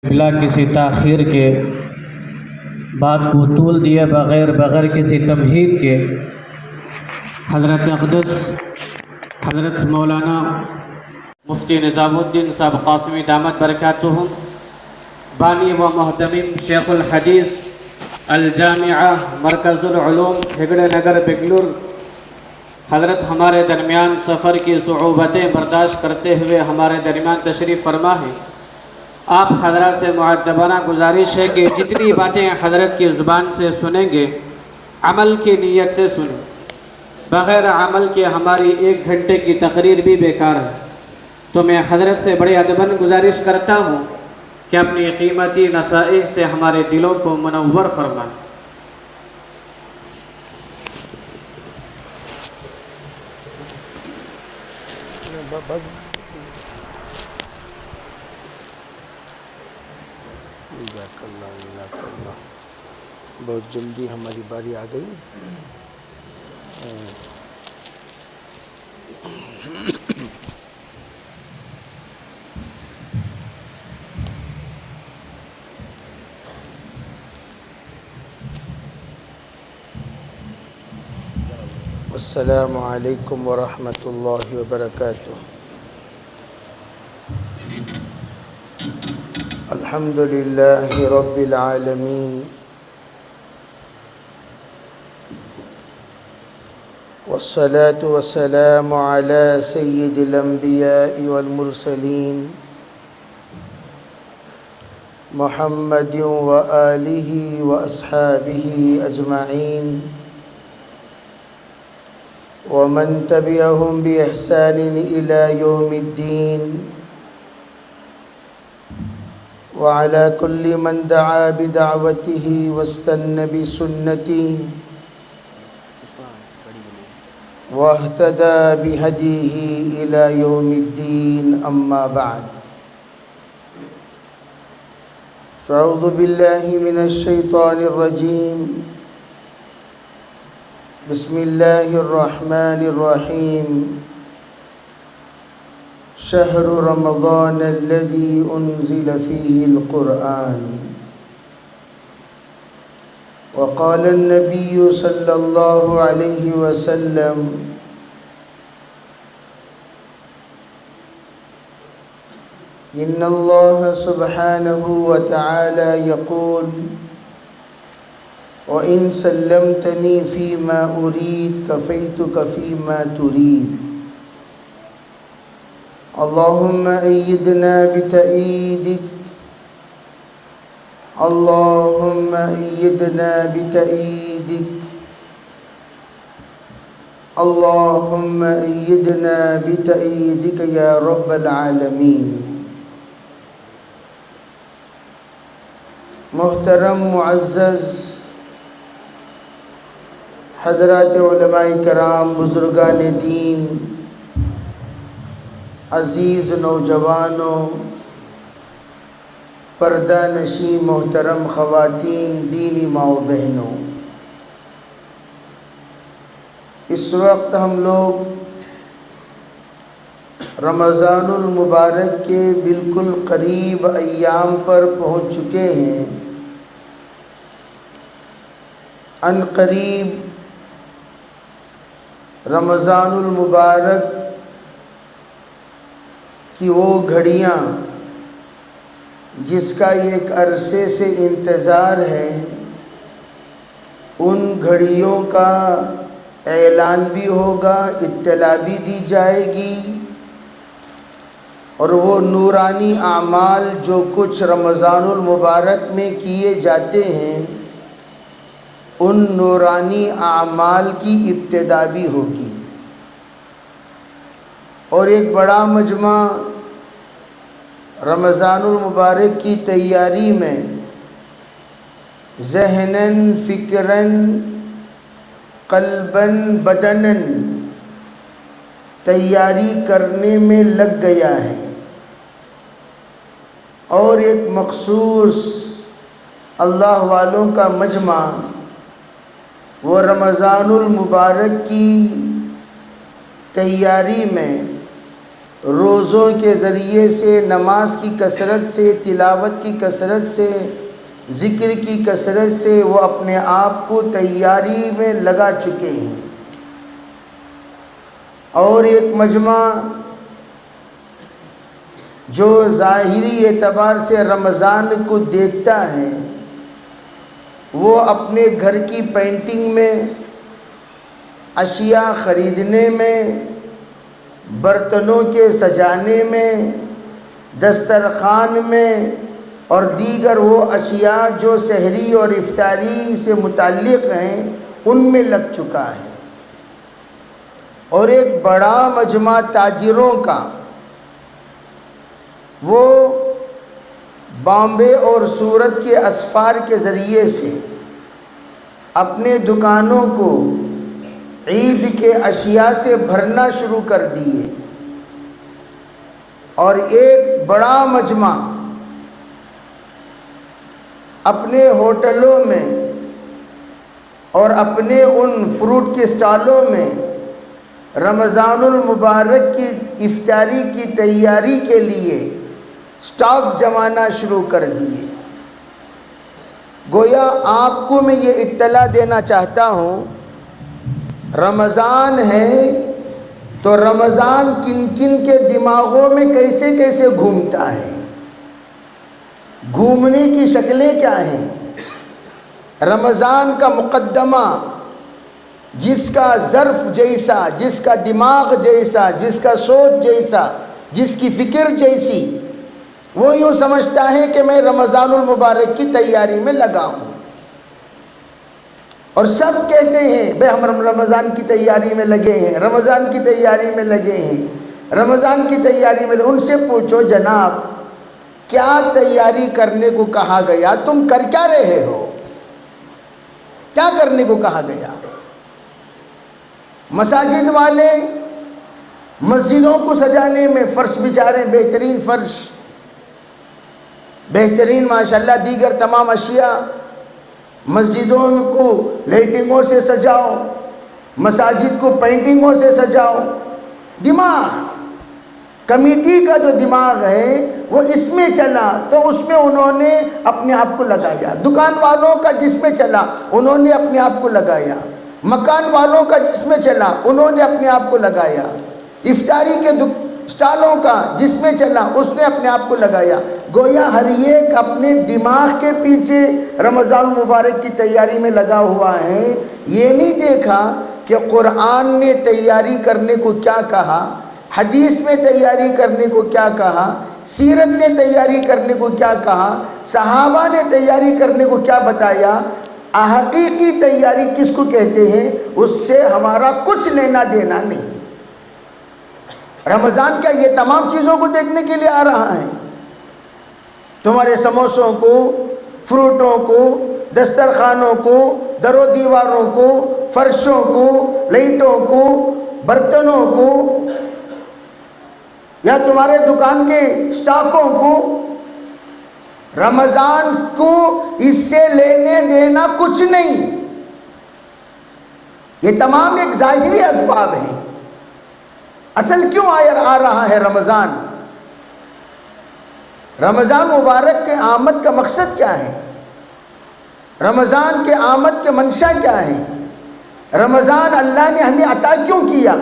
بلا کسی تاخیر کے بات کو طول دیے بغیر کسی تمہید کے حضرت اقدس حضرت مولانا مفتی نظام الدین صاحب قاسمی دامت برکاتہم بانی و محتمم شیخ الحدیث الجامعہ مرکز العلوم ہگڑے نگر بنگلور حضرت ہمارے درمیان سفر کی صعوبتیں برداشت کرتے ہوئے ہمارے درمیان تشریف فرما ہے۔ آپ حضرات سے معدبانہ گزارش ہے کہ جتنی باتیں حضرت کی زبان سے سنیں گے عمل کی نیت سے سنیں، بغیر عمل کے ہماری 1 گھنٹے کی تقریر بھی بیکار ہے۔ تو میں حضرت سے بڑے ادباً گزارش کرتا ہوں کہ اپنی قیمتی نصائح سے ہمارے دلوں کو منور فرمائیں۔ بہت جلدی ہماری باری آ گئی۔ السلام علیکم ورحمۃ اللہ وبرکاتہ۔ الحمد للہ رب العالمین والصلاة والسلام على سید الانبیاء والمرسلین محمد وآلہ واصحابہ اجمعین ومن تبعهم بإحسان إلى يوم الدين وعلى كل من دعا بدعوته واستنى بسنته واهتدى بهديه إلى يوم الدين، أما بعد، فأعوذ بالله من الشيطان الرجيم، بسم الله الرحمن الرحيم، شهر رمضان الذي أنزل فيه القرآن، وقال النبي صلى الله عليه وسلم، إن الله سبحانه وتعالى يقول، وَإِن سَلَّمْتَنِي فِيمَا أُرِيدُ كَفَيْتُكَ فِيمَا تُرِيدُ، اللهم أيدنا بتأييدك، اللهم أيدنا بتأييدك، اللهم أيدنا بتأييدك يا رب العالمين۔ محترم معزز حضرات علماء کرام، بزرگان دین، عزیز نوجوانوں، پردہ نشین محترم خواتین، دینی ماں و بہنوں، اس وقت ہم لوگ رمضان المبارک کے بالکل قریب ایام پر پہنچ چکے ہیں۔ ان قریب رمضان المبارک کی وہ گھڑیاں جس کا ایک عرصے سے انتظار ہے، ان گھڑیوں کا اعلان بھی ہوگا، اطلاع بھی دی جائے گی، اور وہ نورانی اعمال جو کچھ رمضان المبارک میں کیے جاتے ہیں، ان نورانی اعمال کی ابتدا بھی ہوگی، اور ایک بڑا مجمع رمضان المبارک کی تیاری میں ذہناً، فکراً، قلباً، بدناً تیاری کرنے میں لگ گیا ہے، اور ایک مخصوص اللہ والوں کا مجمع وہ رمضان المبارک کی تیاری میں روزوں کے ذریعے سے، نماز کی کثرت سے، تلاوت کی کثرت سے، ذکر کی کثرت سے وہ اپنے آپ کو تیاری میں لگا چکے ہیں۔ اور ایک مجمع جو ظاہری اعتبار سے رمضان کو دیکھتا ہے، وہ اپنے گھر کی پینٹنگ میں، اشیاء خریدنے میں، برتنوں کے سجانے میں، دسترخوان میں اور دیگر وہ اشیاء جو سحری اور افطاری سے متعلق ہیں ان میں لگ چکا ہے۔ اور ایک بڑا مجمع تاجروں کا، وہ بامبے اور سورت کے اسفار کے ذریعے سے اپنے دکانوں کو عید کے اشیاء سے بھرنا شروع کر دیے۔ اور ایک بڑا مجمع اپنے ہوٹلوں میں اور اپنے ان فروٹ کے اسٹالوں میں رمضان المبارک کی افطاری کی تیاری کے لیے سٹاک جمانا شروع کر دیے۔ گویا آپ کو میں یہ اطلاع دینا چاہتا ہوں، رمضان ہے تو رمضان کن کن کے دماغوں میں کیسے کیسے گھومتا ہے، گھومنے کی شکلیں کیا ہیں۔ رمضان کا مقدمہ جس کا ظرف جیسا، جس کا دماغ جیسا، جس کا سوچ جیسا، جس کی فکر جیسی، وہ یوں سمجھتا ہے کہ میں رمضان المبارک کی تیاری میں لگا ہوں۔ اور سب کہتے ہیں بھئی ہم رمضان کی تیاری میں لگے ہیں، رمضان کی تیاری میں لگے ہیں، رمضان کی تیاری میں۔ ان سے پوچھو جناب کیا تیاری کرنے کو کہا گیا، تم کر کیا رہے ہو، کیا کرنے کو کہا گیا؟ مساجد والے مسجدوں کو سجانے میں فرش بچھا رہے ہیں، بہترین فرش، بہترین ماشاءاللہ دیگر تمام اشیاء، مسجدوں کو لائٹنگوں سے سجاؤ، مساجد کو پینٹنگوں سے سجاؤ۔ دماغ کمیٹی کا جو دماغ ہے وہ اس میں چلا تو اس میں انہوں نے اپنے آپ کو لگایا، دکان والوں کا جس میں چلا انہوں نے اپنے آپ کو لگایا، مکان والوں کا جس میں چلا انہوں نے اپنے آپ کو لگایا، افطاری کے اسٹالوں کا جس میں چلا اس نے اپنے آپ کو لگایا۔ گویا ہر ایک اپنے دماغ کے پیچھے رمضان المبارک کی تیاری میں لگا ہوا ہے۔ یہ نہیں دیکھا کہ قرآن نے تیاری کرنے کو کیا کہا، حدیث میں تیاری کرنے کو کیا کہا، سیرت نے تیاری کرنے کو کیا کہا، صحابہ نے تیاری کرنے کو کیا بتایا۔ حقیقی تیاری کس کو کہتے ہیں، اس سے ہمارا کچھ لینا دینا نہیں۔ رمضان کیا یہ تمام چیزوں کو دیکھنے کے لیے آ رہا ہے؟ تمہارے سموسوں کو، فروٹوں کو، دسترخوانوں کو، در و دیواروں کو، فرشوں کو، لائٹوں کو، برتنوں کو، یا تمہارے دکان کے سٹاکوں کو، رمضان کو اس سے لینے دینا کچھ نہیں۔ یہ تمام ایک ظاہری اسباب ہیں۔ اصل کیوں آ رہا ہے رمضان؟ رمضان مبارک کے آمد کا مقصد کیا ہے؟ رمضان کے آمد کے منشا کیا ہے؟ رمضان اللہ نے ہمیں عطا کیوں کیا؟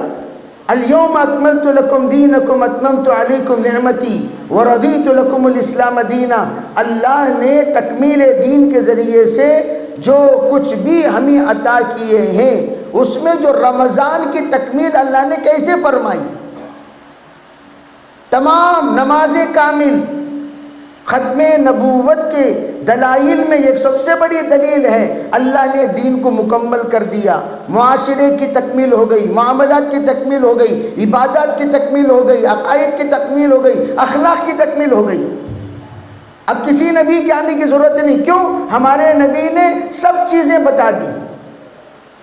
الیوم اکملت لکم دینکم اتممت علیکم نعمتی ورضیت لکم الاسلام دینا۔ اللہ نے تکمیل دین کے ذریعے سے جو کچھ بھی ہمیں عطا کیے ہیں اس میں جو رمضان کی تکمیل اللہ نے کیسے فرمائی؟ تمام نماز کامل، ختم نبوت کے دلائل میں ایک سب سے بڑی دلیل ہے اللہ نے دین کو مکمل کر دیا۔ معاشرے کی تکمیل ہو گئی، معاملات کی تکمیل ہو گئی، عبادات کی تکمیل ہو گئی، عقائد کی تکمیل ہو گئی، اخلاق کی تکمیل ہو گئی۔ اب کسی نبی کے آنے کی ضرورت نہیں۔ کیوں؟ ہمارے نبی نے سب چیزیں بتا دی،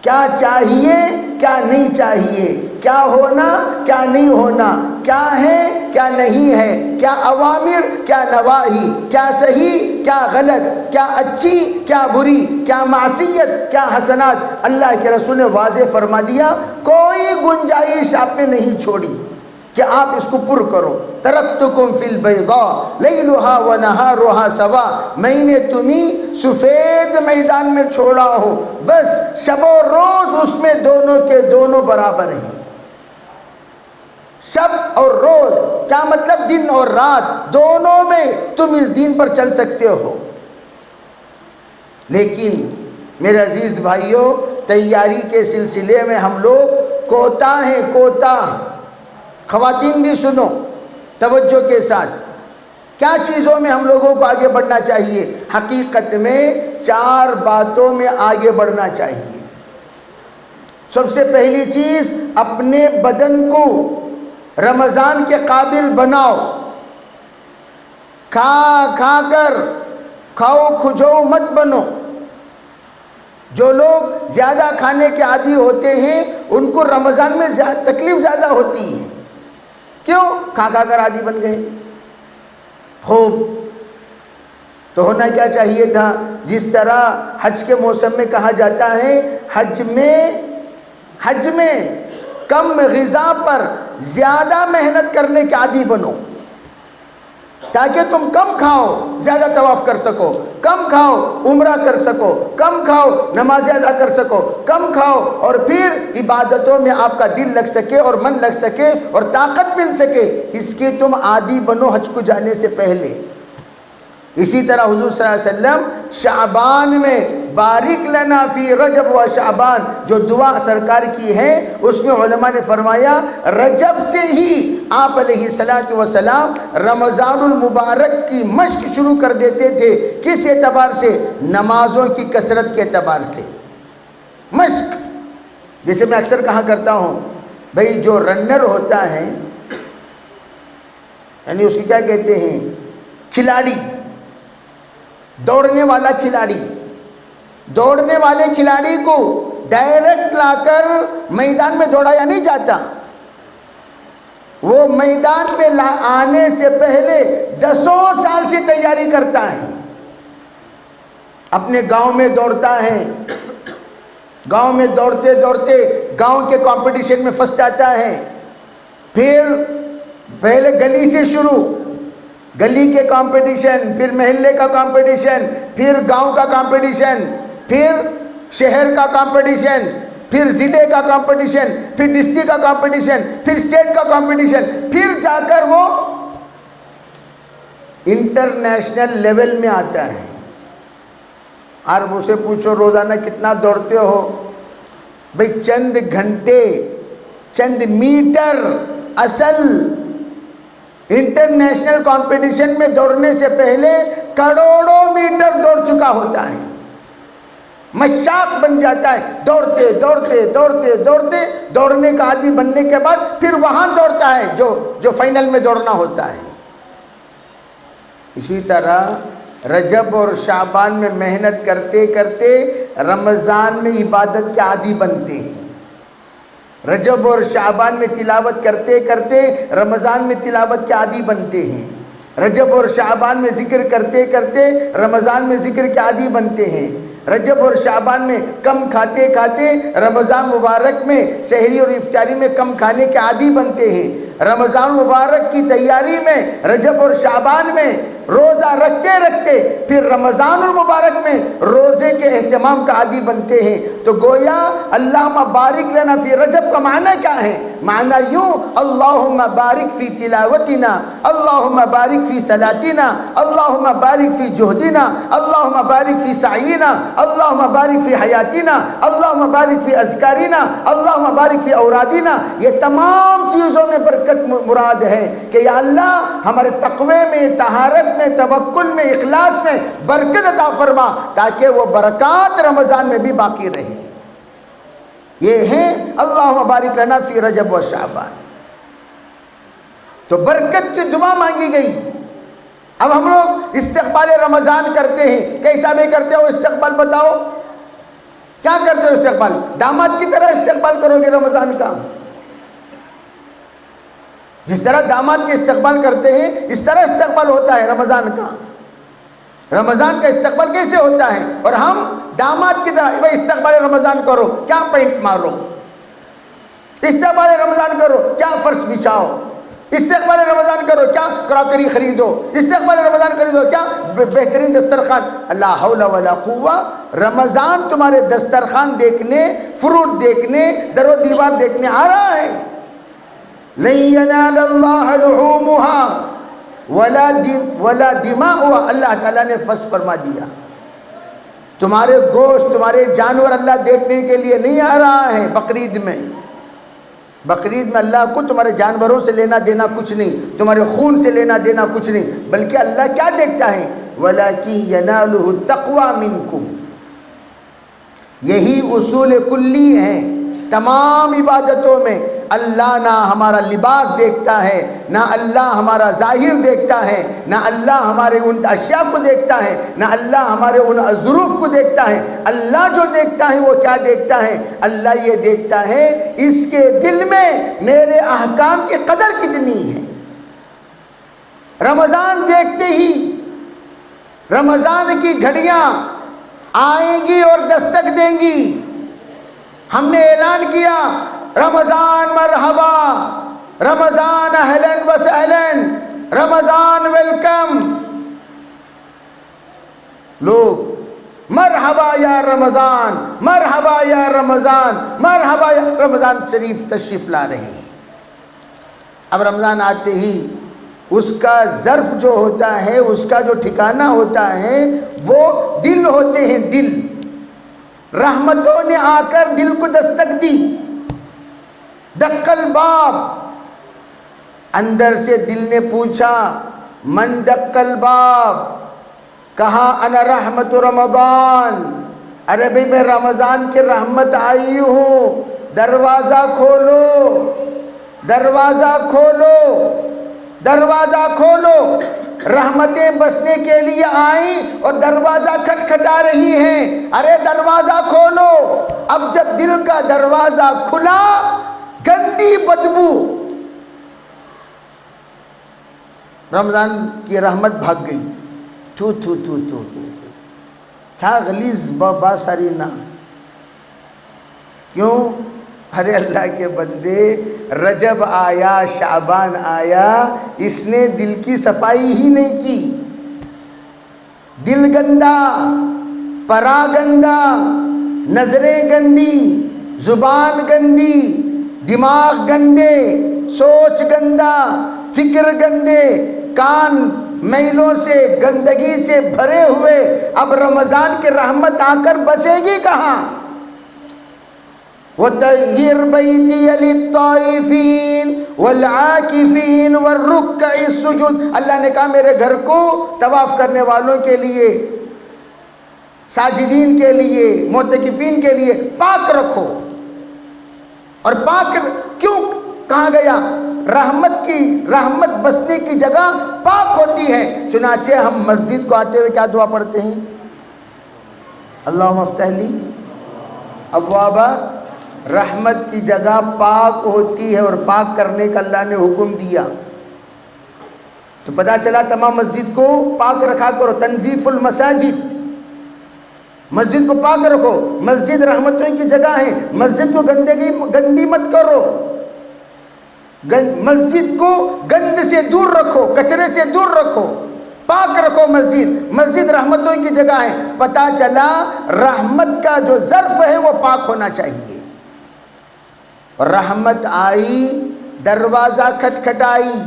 کیا چاہیے کیا نہیں چاہیے، کیا ہونا کیا نہیں ہونا، کیا ہے کیا نہیں ہے، کیا اوامر کیا نواہی، کیا صحیح کیا غلط، کیا اچھی کیا بری، کیا معصیت کیا حسنات۔ اللہ کے رسول نے واضح فرما دیا، کوئی گنجائش آپ نے نہیں چھوڑی کہ آپ اس کو پر کرو. ترکتکم فی البیضاء لیلھا ونہارھا سوا، میں نے تمہیں سفید میدان میں چھوڑا ہوں، بس شب و روز اس میں دونوں کے دونوں برابر ہیں. شب اور روز کیا مطلب؟ دن اور رات دونوں میں تم اس دین پر چل سکتے ہو. لیکن میرے عزیز بھائیوں، تیاری کے سلسلے میں ہم لوگ کوتاہ ہیں، کوتاہ. خواتین بھی سنو توجہ کے ساتھ، کیا چیزوں میں ہم لوگوں کو آگے بڑھنا چاہیے؟ حقیقت میں 4 باتوں میں آگے بڑھنا چاہیے. سب سے پہلی چیز، اپنے بدن کو رمضان کے قابل بناؤ. کھا کر کھاؤ کھجو مت بنو. جو لوگ زیادہ کھانے کے عادی ہوتے ہیں ان کو رمضان میں تکلیف زیادہ ہوتی ہے. کیوں؟ کھا کر عادی بن گئے. خوب. تو ہونا کیا چاہیے تھا؟ جس طرح حج کے موسم میں کہا جاتا ہے، حج میں کم غذا پر زیادہ محنت کرنے کے عادی بنو، تاکہ تم کم کھاؤ زیادہ طواف کر سکو، کم کھاؤ عمرہ کر سکو، کم کھاؤ نمازیں ادا کر سکو، کم کھاؤ اور پھر عبادتوں میں آپ کا دل لگ سکے اور من لگ سکے اور طاقت مل سکے. اس کے تم عادی بنو حج کو جانے سے پہلے. اسی طرح حضور صلی اللہ علیہ وسلم شعبان میں بارک لنا فی رجب و شعبان جو دعا سرکار کی ہے، اس میں علماء نے فرمایا رجب سے ہی آپ علیہ الصلاۃ والسلام رمضان المبارک کی مشق شروع کر دیتے تھے. کس اعتبار سے؟ نمازوں کی کثرت کے اعتبار سے. مشق، جیسے میں اکثر کہا کرتا ہوں، بھئی جو رنر ہوتا ہے، یعنی اس کو کیا کہتے ہیں؟ کھلاڑی، دوڑنے والا کھلاڑی. دوڑنے والے کھلاڑی کو ڈائریکٹ لا کر میدان میں دوڑایا نہیں جاتا. وہ میدان میں آنے سے پہلے 10 سال سے تیاری کرتا ہے. اپنے گاؤں میں دوڑتا ہے، گاؤں میں دوڑتے دوڑتے گاؤں کے کمپٹیشن میں فرسٹ آتا ہے. پھر پہلے گلی سے شروع، گلی کے کمپٹیشن، پھر محلے کا کمپٹیشن، پھر گاؤں کا کمپٹیشن، پھر شہر کا کمپٹیشن، پھر ضلع کا کمپٹیشن، پھر ڈسٹرکٹ کا کمپٹیشن، پھر اسٹیٹ کا کمپٹیشن، پھر جا کر وہ انٹرنیشنل لیول میں آتا ہے. اور مجھ سے پوچھو روزانہ کتنا دوڑتے ہو؟ بھئی چند گھنٹے، چند میٹر. اصل انٹرنیشنل کمپٹیشن میں دوڑنے سے پہلے کروڑوں میٹر دوڑ چکا ہوتا ہے. مشاق بن جاتا ہے. دوڑتے دوڑتے دوڑتے دوڑتے دوڑنے کا عادی بننے کے بعد پھر وہاں دوڑتا ہے جو فائنل میں دوڑنا ہوتا ہے. اسی طرح رجب اور شعبان میں محنت کرتے کرتے رمضان میں عبادت کے عادی بنتے ہیں. رجب اور شعبان میں تلاوت کرتے کرتے رمضان میں تلاوت کے عادی بنتے ہیں. رجب اور شعبان میں ذکر کرتے کرتے رمضان میں ذکر کے عادی بنتے ہیں. رجب اور شعبان میں کم کھاتے کھاتے رمضان مبارک میں سحری اور افطاری میں کم کھانے کے عادی بنتے ہیں. رمضان مبارک کی تیاری میں رجب اور شعبان میں روزہ رکھتے رکھتے پھر رمضان المبارک میں روزے کے اہتمام کا عادی بنتے ہیں. تو گویا اللہم بارک لنا فی رجب کا معنی کیا ہے؟ معنی یوں، اللہم بارک فی تلاوتنا، اللہم بارک فی صلاتنا، اللہم بارک فی جہدنا، اللہم بارک فی سعینا، اللہم بارک فی حیاتنا، اللہم بارک فی اذکارنا، اللہم بارک فی اورادنا. یہ تمام چیزوں میں برکت مراد ہے کہ یا اللہ ہمارے تقوی میں، طہارت میں، توکل میں، اخلاص میں برکت عطا فرما تاکہ وہ برکات رمضان میں بھی باقی رہے. یہ ہے اللہم بارک لنا فی رجب و شعبان. تو برکت کی دعا مانگی گئی. اب ہم لوگ استقبال رمضان کرتے ہیں. کیسا بھی کرتے ہو استقبال؟ بتاؤ کیا کرتے ہو استقبال؟ داماد کی طرح استقبال کرو گے رمضان کا؟ جس طرح داماد کے استقبال کرتے ہیں اس طرح استقبال ہوتا ہے رمضان کا. رمضان کا استقبال کیسے ہوتا ہے؟ اور ہم داماد کی طرح بھائی استقبال رمضان کرو، کیا پینٹ مارو، استقبال رمضان کرو، کیا فرش بچھاؤ، استقبال رمضان کرو، کیا کراکری خریدو، استقبال رمضان خریدو، کیا بہترین دسترخوان. لا حول ولا قوہ. رمضان تمہارے دسترخوان دیکھنے، فروٹ دیکھنے، در و دیوار دیکھنے آ رہا ہے. لن ینال اللہ لحومها ولا دماؤها. اللہ تعالیٰ نے فصل فرما دیا، تمہارے گوشت، تمہارے جانور اللہ دیکھنے کے لیے نہیں آ رہا ہے. بقرعید میں اللہ کو تمہارے جانوروں سے لینا دینا کچھ نہیں، تمہارے خون سے لینا دینا کچھ نہیں، بلکہ اللہ کیا دیکھتا ہے؟ وَلَكِنْ يَنَالُهُ التَّقْوَى مِنْكُمْ. یہی اصول کلی ہیں تمام عبادتوں میں. اللہ نہ ہمارا لباس دیکھتا ہے، نہ اللہ ہمارا ظاہر دیکھتا ہے، نہ اللہ ہمارے ان اشیاء کو دیکھتا ہے، نہ اللہ ہمارے ان ظروف کو دیکھتا ہے. اللہ جو دیکھتا ہے وہ کیا دیکھتا ہے؟ اللہ یہ دیکھتا ہے اس کے دل میں میرے احکام کی قدر کتنی ہے. رمضان دیکھتے ہی رمضان کی گھڑیاں آئیں گی اور دستک دیں گی. ہم نے اعلان کیا رمضان مرحبا، رمضان اہلن و سہلن، رمضان ویلکم. لوگ مرحبا یا رمضان، مرحبا یا رمضان، مرحبا یا رمضان شریف تشریف لا رہے ہیں. اب رمضان آتے ہی اس کا ظرف جو ہوتا ہے، اس کا جو ٹھکانہ ہوتا ہے وہ دل ہوتے ہیں. دل، رحمتوں نے آ کر دل کو دستک دی. دق الباب، اندر سے دل نے پوچھا من دق الباب، کہا انا رحمت رمضان. ارے بھئی میں رمضان کی رحمت آئی ہوں، دروازہ کھولو، دروازہ کھولو، دروازہ کھولو. رحمتیں بسنے کے لیے آئیں اور دروازہ کھٹکھٹا رہی ہیں. ارے دروازہ کھولو. اب جب دل کا دروازہ کھلا، گندی بدبو، رمضان کی رحمت بھاگ گئی. تو تو تو تو تو کیا غلیظ با ساری نا. کیوں؟ ارے اللہ کے بندے، رجب آیا، شعبان آیا، اس نے دل کی صفائی ہی نہیں کی. دل گندا، پرا گندا، نظریں گندی، زبان گندی، دماغ گندے، سوچ گندا، فکر گندے، کان میلوں سے، گندگی سے بھرے ہوئے. اب رمضان کی رحمت آ کر بسے گی کہاں؟ وَطَهِّرْ بَيْتِيَ لِلطَّائِفِينَ وَالْعَاكِفِينَ وَالرُّكَّعِ السُّجُودِ. اللہ نے کہا میرے گھر کو طواف کرنے والوں کے لیے، ساجدین کے لیے، معتکفین کے لیے پاک رکھو. اور پاک کیوں کہا گیا؟ رحمت بسنے کی جگہ پاک ہوتی ہے. چنانچہ ہم مسجد کو آتے ہوئے کیا دعا پڑھتے ہیں؟ اللہم افتح لی ابواب رحمت کی جگہ پاک ہوتی ہے، اور پاک کرنے کا اللہ نے حکم دیا. تو پتہ چلا تمام مسجد کو پاک رکھا کرو. تنظیف المساجد، مسجد کو پاک رکھو. مسجد رحمتوں کی جگہ ہے، مسجد کو گندی مت کرو. مسجد کو گند سے دور رکھو، کچرے سے دور رکھو، پاک رکھو. مسجد رحمتوں کی جگہ ہے. پتہ چلا رحمت کا جو ظرف ہے وہ پاک ہونا چاہیے. رحمت آئی، دروازہ کھٹکھٹائی.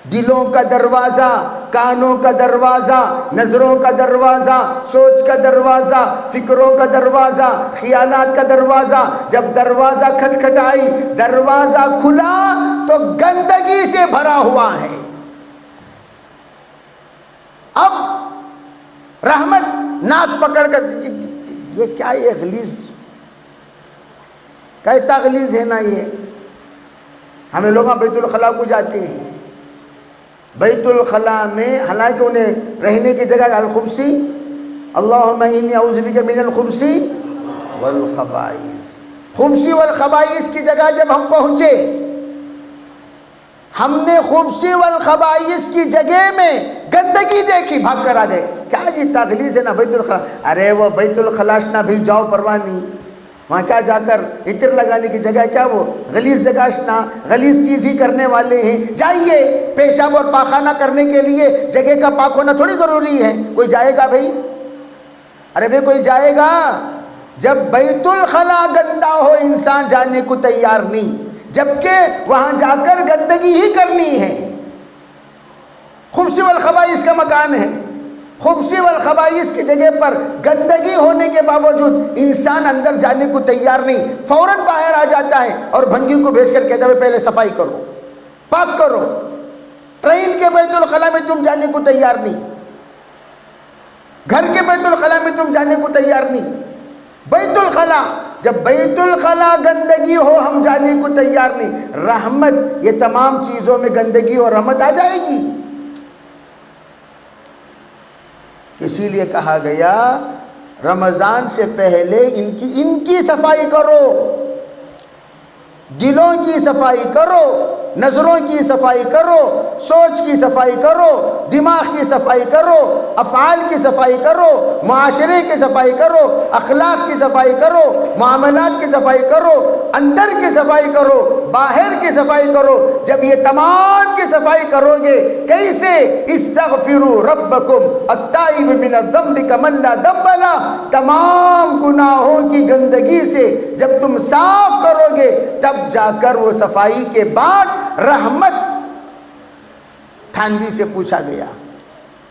دلوں کا دروازہ، کانوں کا دروازہ، نظروں کا دروازہ، سوچ کا دروازہ، فکروں کا دروازہ، خیالات کا دروازہ. جب دروازہ کھٹکھٹائی، دروازہ کھلا تو گندگی سے بھرا ہوا ہے. اب رحمت ناک پکڑ کر، یہ کیا ہے غلیظ، کہتا غلیظ ہے نا یہ. ہمیں لوگ بیت الخلاء کو جاتے ہیں. بیت الخلاء میں حالانکہ انہیں رہنے کی جگہ الخبثی، اللہم انی اعوذ بک من الخبثی والخبائث. خبثی والخبائث کی جگہ جب ہم پہنچے، ہم نے خبثی والخبائث کی جگہ میں گندگی دیکھی، بھاگ کر آ گئے. کیا جی تغلیظ ہے نا بیت الخلاء. ارے وہ بیت الخلاء نہ بھی جاؤ، پرواہ نہیں. وہاں کیا جا کر عطر لگانے کی جگہ کیا وہ غلیظ جگہ غلیظ چیز ہی کرنے والے ہیں. جائیے پیشاب اور پاخانہ کرنے کے لیے جگہ کا پاک ہونا تھوڑی ضروری ہے. کوئی جائے گا بھائی؟ ارے بھائی کوئی جائے گا؟ جب بیت الخلا گندا ہو انسان جانے کو تیار نہیں، جبکہ وہاں جا کر گندگی ہی کرنی ہے. خبث والخبائث کا مکان ہے، خبث والخبائث کی جگہ پر گندگی ہونے کے باوجود انسان اندر جانے کو تیار نہیں، فوراً باہر آ جاتا ہے اور بھنگی کو بھیج کر کہتا ہے پہلے صفائی کرو، پاک کرو. ٹرین کے بیت الخلا میں تم جانے کو تیار نہیں، گھر کے بیت الخلا میں تم جانے کو تیار نہیں. بیت الخلا، جب بیت الخلا گندگی ہو ہم جانے کو تیار نہیں. رحمت، یہ تمام چیزوں میں گندگی اور رحمت آ جائے گی. اسی لیے کہا گیا رمضان سے پہلے ان کی صفائی کرو، دلوں کی صفائی کرو، نظروں کی صفائی کرو، سوچ کی صفائی کرو، دماغ کی صفائی کرو، افعال کی صفائی کرو، معاشرے کی صفائی کرو، اخلاق کی صفائی کرو، معاملات کی صفائی کرو، اندر کی صفائی کرو، باہر کی صفائی کرو. جب یہ تمام کی صفائی کرو گے، کیسے؟ استغفروا ربکم التائب من الذنب کمن لا ذنب لہ. تمام گناہوں کی گندگی سے جب تم صاف کرو گے تب جا کر وہ صفائی کے بعد رحمت. تھانوی سے پوچھا گیا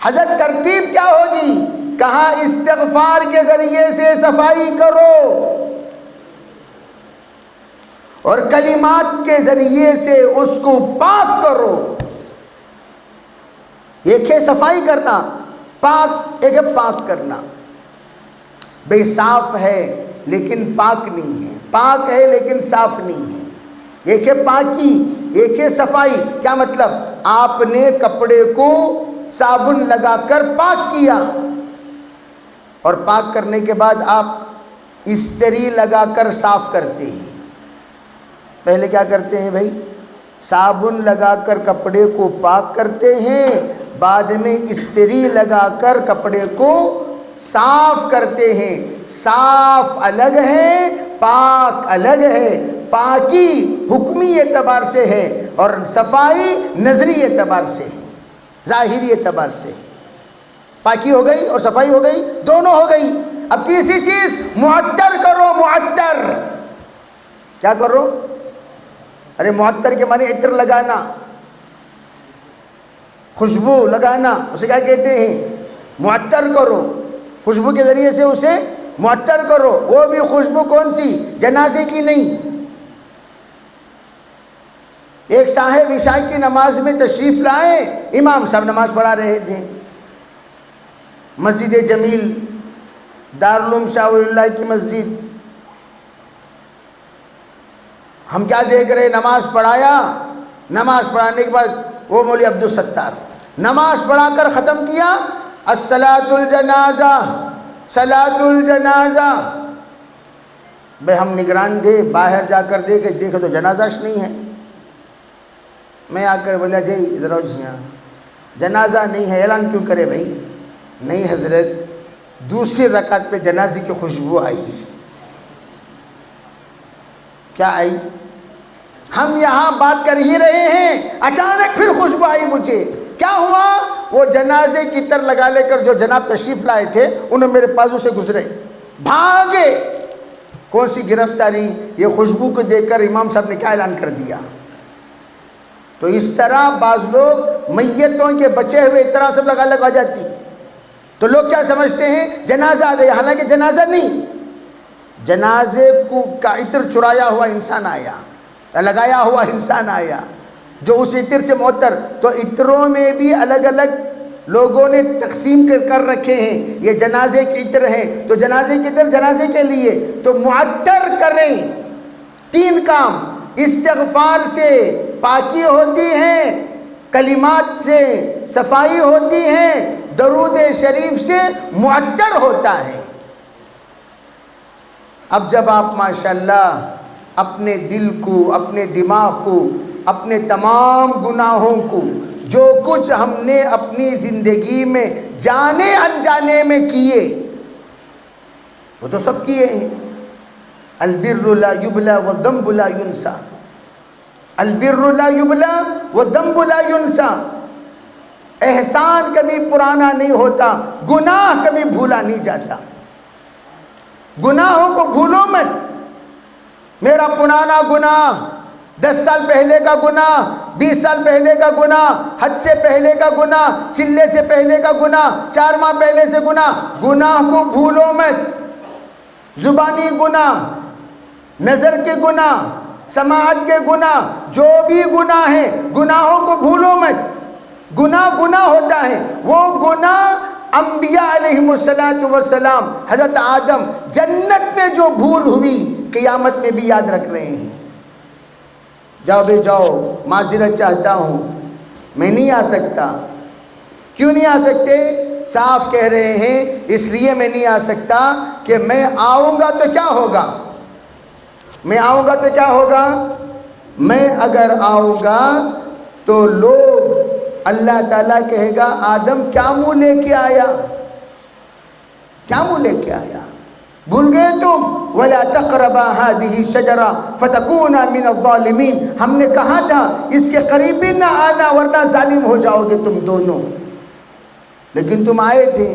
حضرت ترتیب کیا ہوگی؟ کہا استغفار کے ذریعے سے صفائی کرو اور کلمات کے ذریعے سے اس کو پاک کرو. ایک ہے صفائی کرنا پاک، ایک ہے پاک کرنا. بھئی صاف ہے لیکن پاک نہیں ہے، پاک ہے لیکن صاف نہیں ہے. ایک ہے پاکی، ایک ہے صفائی. کیا مطلب؟ آپ نے کپڑے کو صابن لگا کر پاک کیا اور پاک کرنے کے بعد آپ استری لگا کر صاف کرتے ہیں. پہلے کیا کرتے ہیں بھائی؟ صابن لگا کر کپڑے کو پاک کرتے ہیں، بعد میں استری لگا کر کپڑے کو صاف کرتے ہیں. صاف الگ ہے، پاک الگ ہے. پاکی حکمی اعتبار سے ہے اور صفائی نظری اعتبار سے ہے، ظاہری اعتبار سے. پاکی ہو گئی اور صفائی ہو گئی، دونوں ہو گئی. اب تیسری چیز معطر کرو. معطر کیا کرو؟ ارے معطر کے معنی عطر لگانا، خوشبو لگانا، اسے کیا کہتے ہیں؟ معطر کرو. خوشبو کے ذریعے سے اسے معطر کرو. وہ بھی خوشبو کون سی؟ جنازے کی نہیں. ایک صاحب عشاء کی نماز میں تشریف لائے، امام صاحب نماز پڑھا رہے تھے. مسجد جمیل دارالعلوم شاہ ولی اللہ کی مسجد. ہم کیا دیکھ رہے؟ نماز پڑھایا، نماز پڑھانے کے بعد وہ مولوی عبدالستار نماز پڑھا کر ختم کیا، الصلاۃ الجنازہ، صلاۃ الجنازہ. بھائی ہم نگران تھے، باہر جا کر دیکھے تو جنازہ نہیں ہے. میں آ کر بولا جی ادھر آؤ جی، جنازہ نہیں ہے. اعلان کیوں کرے بھائی؟ نہیں حضرت، دوسری رکعت پہ جنازے کی خوشبو آئی. کیا آئی؟ ہم یہاں بات کر ہی رہے ہیں، اچانک پھر خوشبو آئی مجھے. کیا ہوا؟ وہ جنازے کی تر لگا لے کر جو جناب تشریف لائے تھے انہوں میرے بازو سے گزرے، بھاگے. کون سی گرفتاری؟ یہ خوشبو کو دیکھ کر امام صاحب نے کیا اعلان کر دیا. تو اس طرح بعض لوگ میتوں کے بچے ہوئے اطراء سب لگا جاتی. تو لوگ کیا سمجھتے ہیں؟ جنازہ آ گیا، حالانکہ جنازہ نہیں. جنازے کو کا عطر چرایا ہوا انسان آیا، لگایا ہوا انسان آیا جو اس عطر سے معطر. تو عطروں میں بھی الگ الگ لوگوں نے تقسیم کر رکھے ہیں. یہ جنازے کے عطر ہیں تو جنازے کے عطر جنازے کے لیے. تو معطر کریں. 3 کام: استغفار سے پاکی ہوتی ہے، کلمات سے صفائی ہوتی ہے، درود شریف سے معطر ہوتا ہے. اب جب آپ ماشاءاللہ اپنے دل کو، اپنے دماغ کو، اپنے تمام گناہوں کو، جو کچھ ہم نے اپنی زندگی میں جانے انجانے میں کیے وہ تو سب کیے ہیں، البر لا یبلا والذنب لا ینسا، البر لا یبلا والذنب لا ینسا، احسان کبھی پرانا نہیں ہوتا، گناہ کبھی بھولا نہیں جاتا۔ گناہوں کو بھولو مت، میرا پرانا گناہ، 10 سال پہلے کا گناہ، 20 سال پہلے کا گناہ، حج سے پہلے کا گناہ، چلے سے پہلے کا گناہ، 4 ماہ پہلے سے گناہ، گناہ کو بھولو مت۔ زبانی گناہ، نظر کے گناہ، سماعت کے گناہ، جو بھی گناہ ہے گناہوں کو بھولو مت۔ گناہ گناہ ہوتا ہے، وہ گناہ انبیاء علیہم السلام، حضرت آدم، جنت میں جو بھول ہوئی قیامت میں بھی یاد رکھ رہے ہیں۔ جاؤ بے جاؤ، معذرت چاہتا ہوں، میں نہیں آ سکتا۔ کیوں نہیں آ سکتے؟ صاف کہہ رہے ہیں، اس لیے میں نہیں آ سکتا کہ میں آؤں گا تو کیا ہوگا؟ میں آؤں گا تو کیا ہوگا؟ میں اگر آؤں گا تو لوگ، اللہ تعالیٰ کہے گا آدم کیا منہ لے کے آیا؟ کیا منہ لے کے آیا؟ بھول گئے تم؟ وَلَا تَقْرَبَا هَذِهِ الشَّجَرَةَ فَتَكُونَا مِنَ الظَّالِمِينَ، ہم نے کہا تھا اس کے قریب بھی نہ آنا ورنہ ظالم ہو جاؤ گے تم دونوں، لیکن تم آئے تھے،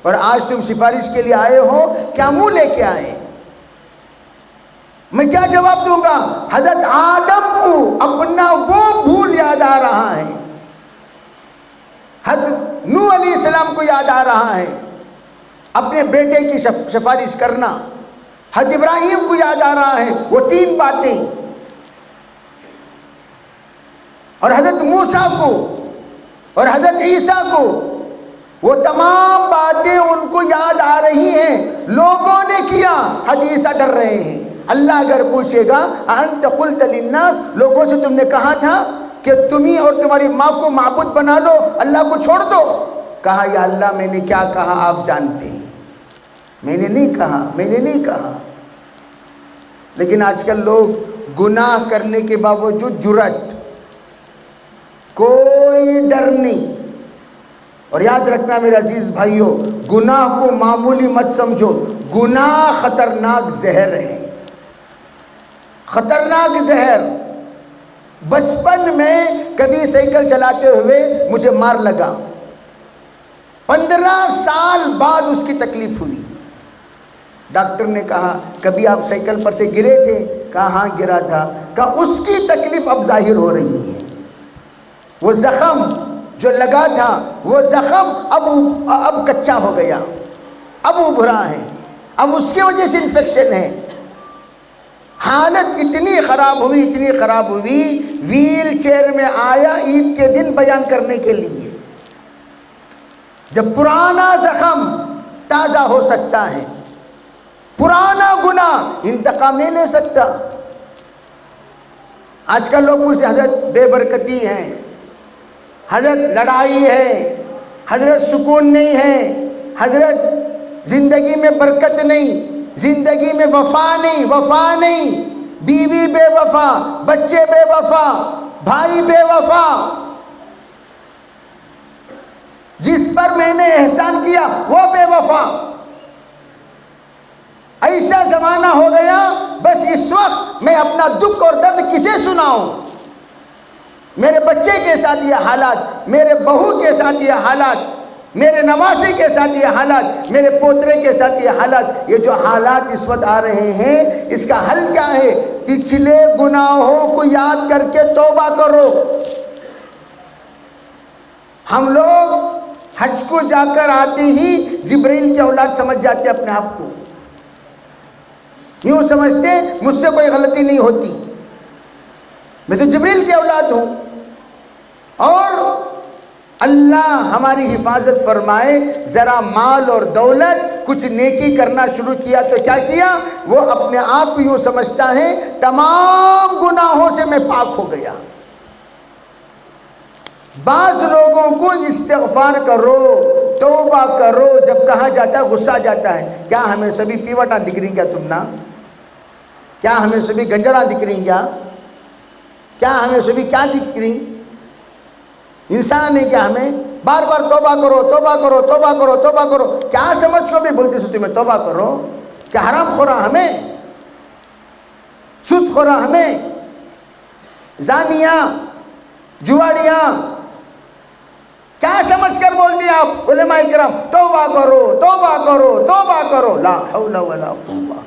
اور آج تم سفارش کے لیے آئے ہو، کیا منہ لے کے آئے؟ میں کیا جواب دوں گا؟ حضرت آدم کو اپنا وہ بھول یاد آ رہا ہے، حضرت نوح علیہ السلام کو یاد آ رہا ہے اپنے بیٹے کی سفارش کرنا، حضرت ابراہیم کو یاد آ رہا ہے وہ 3 باتیں، اور حضرت موسیٰ کو اور حضرت عیسیٰ کو وہ تمام باتیں ان کو یاد آ رہی ہیں۔ لوگوں نے کیا، حضرت عیسیٰ ڈر رہے ہیں۔ اللہ اگر پوچھے گا انت قلت للناس، لوگوں سے تم نے کہا تھا کہ تمہیں اور تمہاری ماں کو معبود بنا لو، اللہ کو چھوڑ دو؟ کہا یا اللہ میں نے کیا کہا آپ جانتے ہیں، میں نے نہیں کہا، میں نے نہیں کہا۔ لیکن آج کل لوگ گناہ کرنے کے باوجود جرأت، کوئی ڈر نہیں۔ اور یاد رکھنا میرے عزیز بھائیوں، گناہ کو معمولی مت سمجھو، گناہ خطرناک زہر ہے، خطرناک زہر۔ بچپن میں کبھی سائیکل چلاتے ہوئے مجھے مار لگا، 15 سال بعد اس کی تکلیف ہوئی۔ ڈاکٹر نے کہا کبھی آپ سائیکل پر سے گرے تھے؟ کہا ہاں گرا تھا۔ کہا اس کی تکلیف اب ظاہر ہو رہی ہے، وہ زخم جو لگا تھا وہ زخم اب کچا ہو گیا، اب ابھرا ہے، اب اس کی وجہ سے انفیکشن ہے۔ حالت اتنی خراب ہوئی، اتنی خراب ہوئی، ویل چیئر میں آیا عید کے دن بیان کرنے کے لیے۔ جب پرانا زخم تازہ ہو سکتا ہے، پرانا گناہ انتقام نہیں لے سکتا۔ آج کل لوگ پوچھتے حضرت بے برکتی ہے، حضرت لڑائی ہے، حضرت سکون نہیں ہے، حضرت زندگی میں برکت نہیں، زندگی میں وفا نہیں، وفا نہیں، بیوی بے وفا، بچے بے وفا، بھائی بے وفا، جس پر میں نے احسان کیا وہ بے وفا۔ ایسا زمانہ ہو گیا، بس اس وقت میں اپنا دکھ اور درد کسے سناؤں؟ میرے بچے کے ساتھ یہ حالات، میرے بہو کے ساتھ یہ حالات، میرے نواسے کے ساتھ یہ حالات، میرے پوترے کے ساتھ یہ حالات۔ یہ جو حالات اس وقت آ رہے ہیں، اس کا حل کیا ہے؟ پچھلے گناہوں کو یاد کر کے توبہ کرو۔ ہم لوگ حج کو جا کر آتے ہی جبریل کی اولاد سمجھ جاتے اپنے آپ کو، یوں سمجھتے مجھ سے کوئی غلطی نہیں ہوتی، میں تو جبریل کی اولاد ہوں۔ اور اللہ ہماری حفاظت فرمائے، ذرا مال اور دولت کچھ نیکی کرنا شروع کیا تو کیا کیا؟ وہ اپنے آپ کو یوں سمجھتا ہے تمام گناہوں سے میں پاک ہو گیا۔ بعض لوگوں کو استغفار کرو، توبہ کرو، جب کہا جاتا ہے غصہ جاتا ہے، کیا ہمیں سبھی پیوٹاں دکھ رہی کیا تم نا؟ کیا ہمیں سبھی گنجڑاں دکھ رہی کیا ہمیں سبھی کیا دکھ رہی؟ انسان ہے کیا؟ ہمیں بار بار توبہ کرو، توبہ کرو، توبہ کرو، توبہ کرو، کیا سمجھ کو بھی بولتی سوتی میں توبہ کرو؟ کیا حرام خورا ہمیں؟ سود خورا ہمیں، زانیاں، جواڑیاں، کیا سمجھ کر بول دیا آپ علماء کرام توبہ کرو توبہ کرو توبہ کرو، لا حول ولا قوہ۔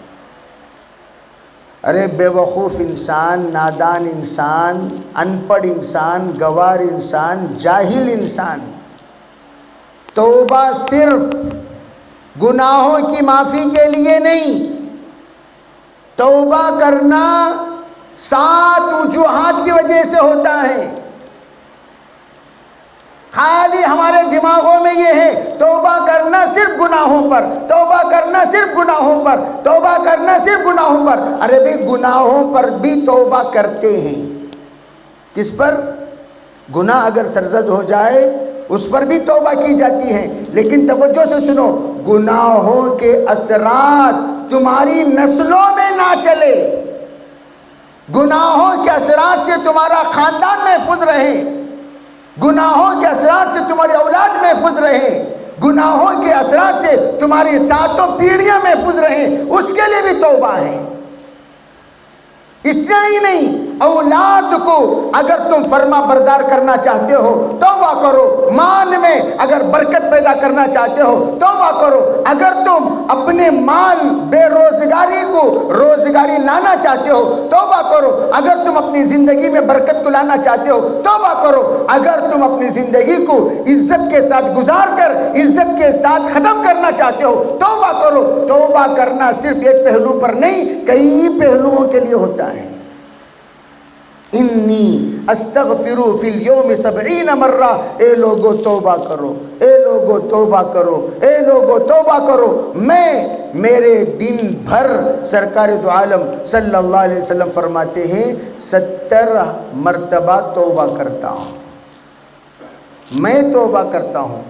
ارے بے وقوف انسان، نادان انسان، ان پڑھ انسان، گوار انسان، جاہل انسان، توبہ صرف گناہوں کی معافی کے لیے نہیں، توبہ کرنا 7 وجوہات کی وجہ سے ہوتا ہے۔ خالی ہمارے دماغوں میں یہ ہے توبہ کرنا صرف گناہوں پر، توبہ کرنا صرف گناہوں پر، توبہ کرنا صرف گناہوں پر۔ ارے بھئی گناہوں پر بھی توبہ کرتے ہیں، کس پر؟ گناہ اگر سرزد ہو جائے اس پر بھی توبہ کی جاتی ہے، لیکن توجہ سے سنو، گناہوں کے اثرات تمہاری نسلوں میں نہ چلے، گناہوں کے اثرات سے تمہارا خاندان محفوظ رہے، گناہوں کے اثرات سے تمہاری اولاد محفوظ رہے، گناہوں کے اثرات سے تمہاری 7 پیڑھیاں محفوظ رہیں، اس کے لیے بھی توبہ ہے۔ اتنا ہی نہیں، اولاد کو اگر تم فرما بردار کرنا چاہتے ہو توبہ کرو، مال میں اگر برکت پیدا کرنا چاہتے ہو توبہ کرو، اگر تم اپنے مال بے روزگاری کو روزگاری لانا چاہتے ہو توبہ کرو، اگر تم اپنی زندگی میں برکت کو لانا چاہتے ہو توبہ کرو، اگر تم اپنی زندگی کو عزت کے ساتھ گزار کر عزت کے ساتھ ختم کرنا چاہتے ہو توبہ کرو۔ توبہ کرنا صرف ایک پہلو پر نہیں، کئی پہلوؤں کے لیے ہوتا ہے۔ انی استغفر فی الیوم 70 مرہ، اے لوگو توبہ کرو، اے لوگو توبہ کرو، اے لوگو توبہ کرو، میں میرے دن بھر سرکار دو عالم صلی اللہ علیہ وسلم فرماتے ہیں 70 مرتبہ توبہ کرتا ہوں، میں توبہ کرتا ہوں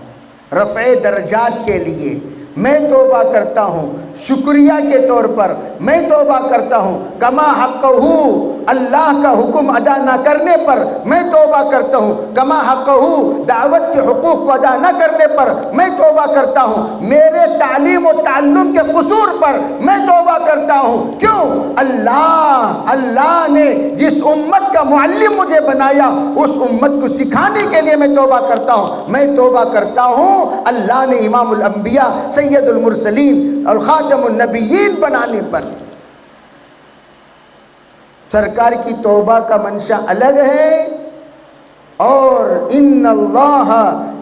رفع درجات کے لیے، میں توبہ کرتا ہوں شکریہ کے طور پر، میں توبہ کرتا ہوں کما حقہ، اللہ کا حکم ادا نہ کرنے پر میں توبہ کرتا ہوں، کما حقہ دعوت کے حقوق کو ادا نہ کرنے پر میں توبہ کرتا ہوں، میرے تعلیم و تعلم کے قصور پر میں توبہ کرتا ہوں۔ کیوں؟ اللہ نے جس امت کا معلم مجھے بنایا اس امت کو سکھانے کے لیے میں توبہ کرتا ہوں، میں توبہ کرتا ہوں اللہ نے امام الانبیاء سید المرسلین اور خاتم النبیین بنانے پر۔ سرکار کی توبہ کا منشا الگ ہے، اور ان اللہ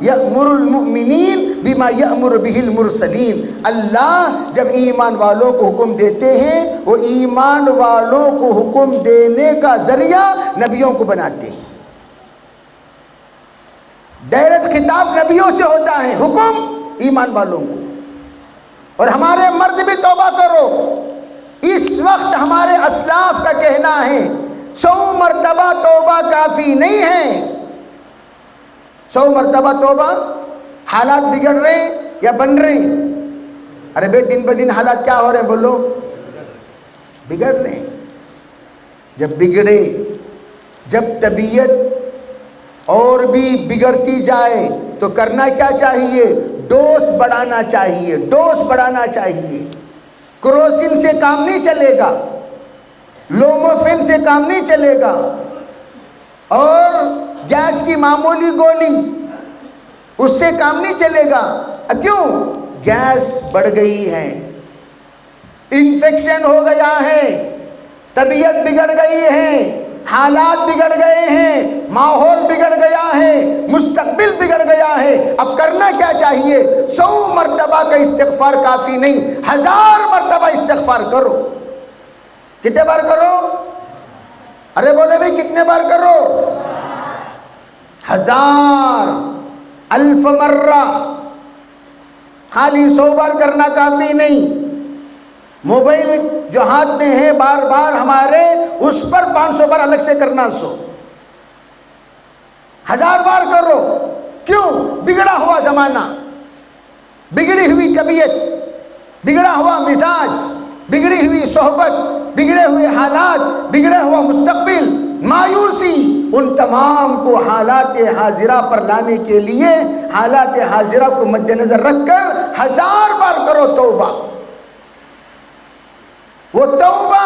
یأمر المؤمنین بما یأمر بہ المرسلین، اللہ جب ایمان والوں کو حکم دیتے ہیں وہ ایمان والوں کو حکم دینے کا ذریعہ نبیوں کو بناتے ہیں۔ ڈائریکٹ خطاب نبیوں سے ہوتا ہے، حکم ایمان والوں کو۔ اور ہمارے مرد بھی توبہ کرو، اس وقت ہمارے اسلاف کا کہنا ہے 100 مرتبہ توبہ کافی نہیں ہے۔ 100 مرتبہ توبہ، حالات بگڑ رہے ہیں یا بن رہے ہیں؟ ارے بھائی دن بدن حالات کیا ہو رہے ہیں بولو؟ بگڑ رہے ہیں۔ جب بگڑے، جب طبیعت اور بھی بگڑتی جائے تو کرنا کیا چاہیے؟ ڈوز بڑھانا چاہیے، ڈوز بڑھانا چاہیے۔ کروسین سے کام نہیں چلے گا، لوموفین سے کام نہیں چلے گا، اور گیس کی معمولی گولی اس سے کام نہیں چلے گا۔ کیوں؟ گیس بڑھ گئی ہے، انفیکشن ہو گیا ہے، طبیعت بگڑ گئی ہے، حالات بگڑ گئے ہیں، ماحول بگڑ گیا ہے، مستقبل بگڑ گیا ہے۔ اب کرنا کیا چاہیے؟ 100 مرتبہ کا استغفار کافی نہیں، 1000 مرتبہ استغفار کرو۔ کتنے بار کرو؟ ارے بولے بھائی کتنے بار کرو؟ 1000 1000 مرہ۔ خالی 100 بار کرنا کافی نہیں، موبائل جو ہاتھ میں ہے بار بار ہمارے اس پر 500 بار الگ سے کرنا، 1000 بار کرو۔ کیوں؟ بگڑا ہوا زمانہ، بگڑی ہوئی طبیعت، بگڑا ہوا مزاج، بگڑی ہوئی صحبت، بگڑے ہوئے حالات، بگڑا ہوا مستقبل، مایوسی، ان تمام کو حالات حاضرہ پر لانے کے لیے حالات حاضرہ کو مد نظر رکھ کر 1000 بار کرو توبہ۔ وہ توبہ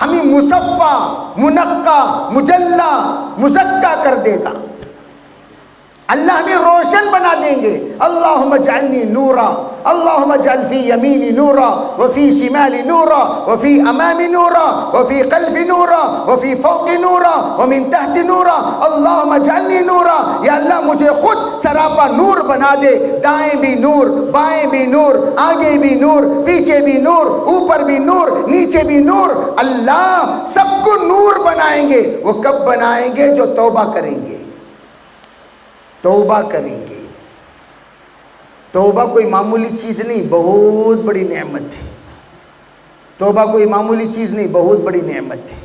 ہمیں مصفا، منقع، مجلہ، مزکا کر دے گا۔ اللہ ہمیں روشن بنا دیں گے۔ اللہم اجعلنی نورا، اللہم اجعل فی یمینی نورا وفی شمالی نورا وفی امامی نورا وفی خلفی نورا وفی فوقی نورا ومن تحت نورا، اللہم اجعلنی نورا، یا اللہ مجھے خود سراپا نور بنا دے، دائیں بھی نور، بائیں بھی نور، آگے بھی نور، پیچھے بھی نور، اوپر بھی نور، نیچے بھی نور۔ اللہ سب کو نور بنائیں گے۔ وہ کب بنائیں گے؟ جو توبہ کریں گے، توبہ کریں گے۔ توبہ کوئی معمولی چیز نہیں، بہت بڑی نعمت ہے۔ توبہ کوئی معمولی چیز نہیں، بہت بڑی نعمت ہے۔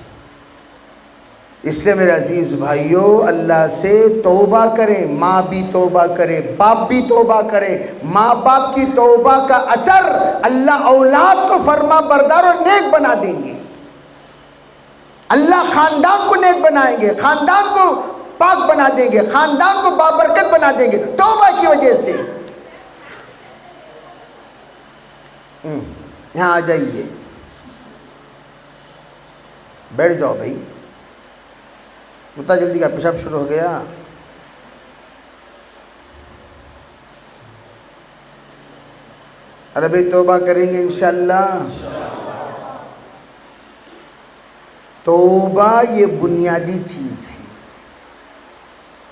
اس لیے میرے عزیز بھائیوں، اللہ سے توبہ کریں۔ ماں بھی توبہ کرے، باپ بھی توبہ کرے۔ ماں باپ کی توبہ کا اثر اللہ اولاد کو فرما بردار اور نیک بنا دیں گے۔ اللہ خاندان کو نیک بنائیں گے، خاندان کو پاک بنا دیں گے، خاندان کو بابرکت بنا دیں گے توبہ کی وجہ سے۔ یہاں آ جائیے، بیٹھ جاؤ بھائی، اتنا جلدی کا پیشاب شروع ہو گیا؟ ارے بھائی توبہ کریں گے انشاءاللہ۔ توبہ یہ بنیادی چیز ہے۔